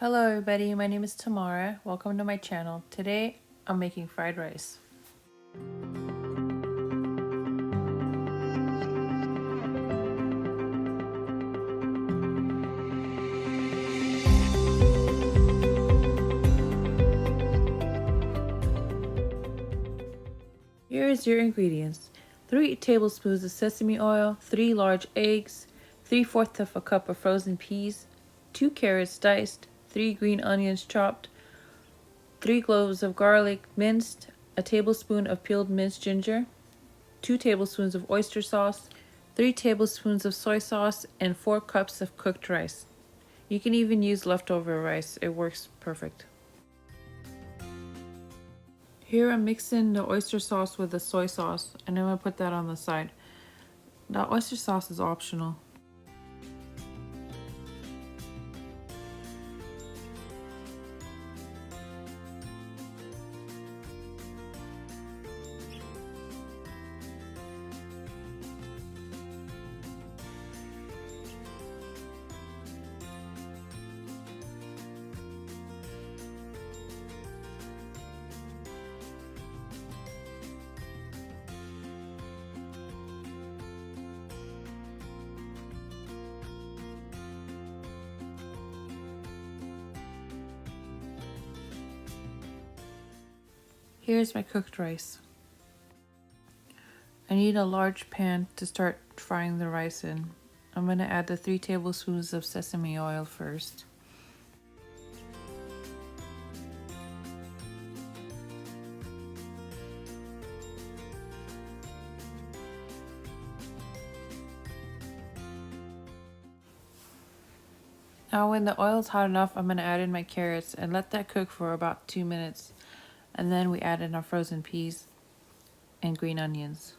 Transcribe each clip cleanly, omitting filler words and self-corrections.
Hello everybody, my name is Tamara. Welcome to my channel. Today I'm making fried rice. Here is your ingredients. 3 tablespoons of sesame oil, 3 large eggs, 3/4 of a cup of frozen peas, 2 carrots diced, 3 green onions chopped, 3 cloves of garlic minced, a tablespoon of peeled minced ginger, 2 tablespoons of oyster sauce, 3 tablespoons of soy sauce, and 4 cups of cooked rice. You can even use leftover rice, it works perfect. Here I'm mixing the oyster sauce with the soy sauce, and I'm going to put that on the side. The oyster sauce is optional. Here's my cooked rice. I need a large pan to start frying the rice in. I'm going to add the 3 tablespoons of sesame oil first. Now when the oil is hot enough, I'm going to add in my carrots and let that cook for about 2 minutes. And then we add in our frozen peas and green onions.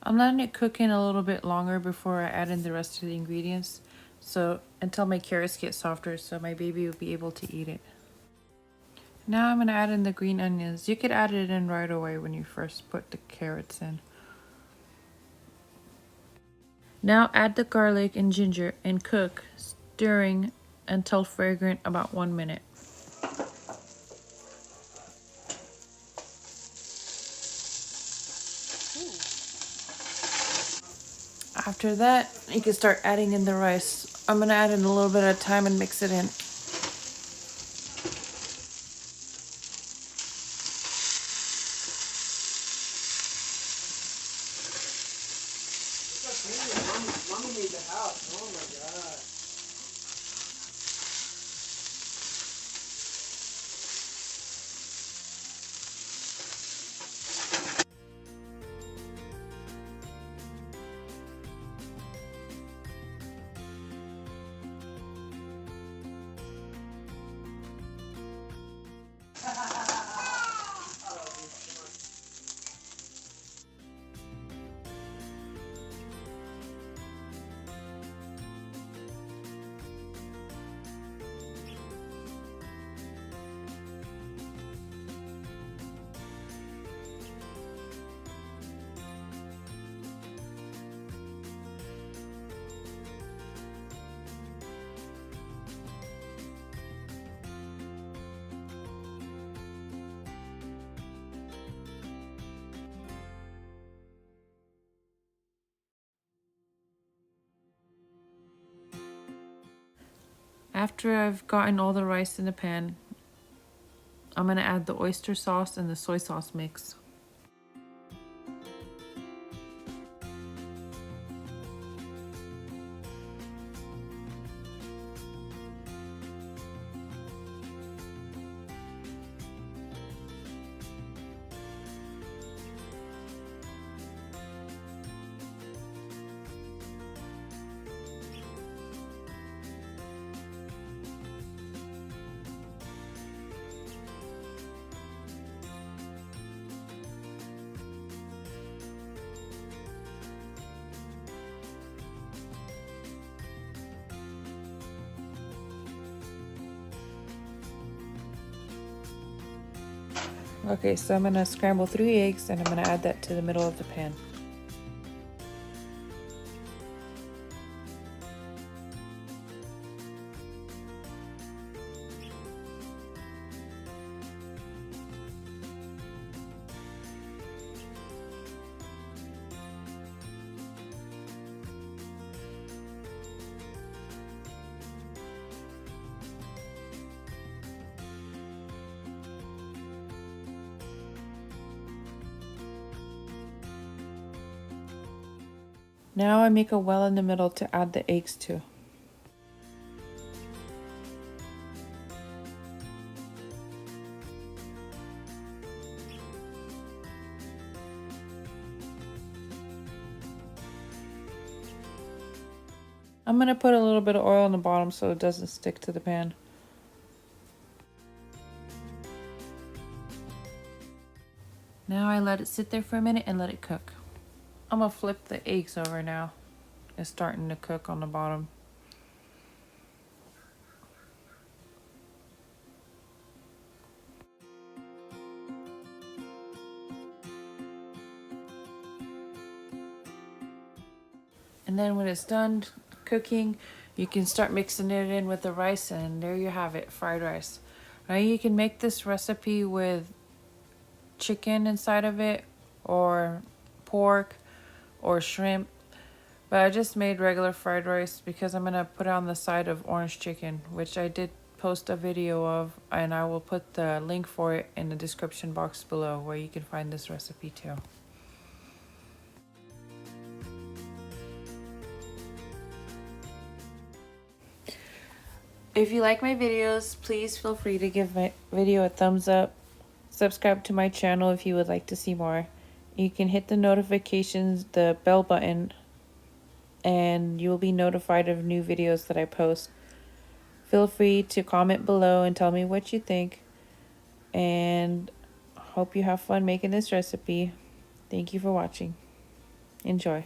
I'm letting it cook in a little bit longer before I add in the rest of the ingredients, so until my carrots get softer so my baby will be able to eat it. Now I'm going to add in the green onions. You could add it in right away when you first put the carrots in. Now add the garlic and ginger and cook, stirring until fragrant about 1 minute. After that, you can start adding in the rice. I'm going to add in a little bit at a time and mix it in. Mama made the house. Oh my god. After I've gotten all the rice in the pan, I'm going to add the oyster sauce and the soy sauce mix. Okay, so I'm gonna scramble 3 eggs and I'm gonna add that to the middle of the pan. Now I make a well in the middle to add the eggs to. I'm gonna put a little bit of oil on the bottom so it doesn't stick to the pan. Now I let it sit there for a minute and let it cook. I'm gonna flip the eggs over now. It's starting to cook on the bottom. And then when it's done cooking, you can start mixing it in with the rice, and there you have it, fried rice. Now you can make this recipe with chicken inside of it, or pork, or shrimp. But I just made regular fried rice because I'm gonna put it on the side of orange chicken, which I did post a video of, and I will put the link for it in the description box below where you can find this recipe too. If you like my videos, please feel free to give my video a thumbs up. Subscribe to my channel if you would like to see more. You can hit the notifications, the bell button, and you will be notified of new videos that I post. Feel free to comment below and tell me what you think. And hope you have fun making this recipe. Thank you for watching. Enjoy.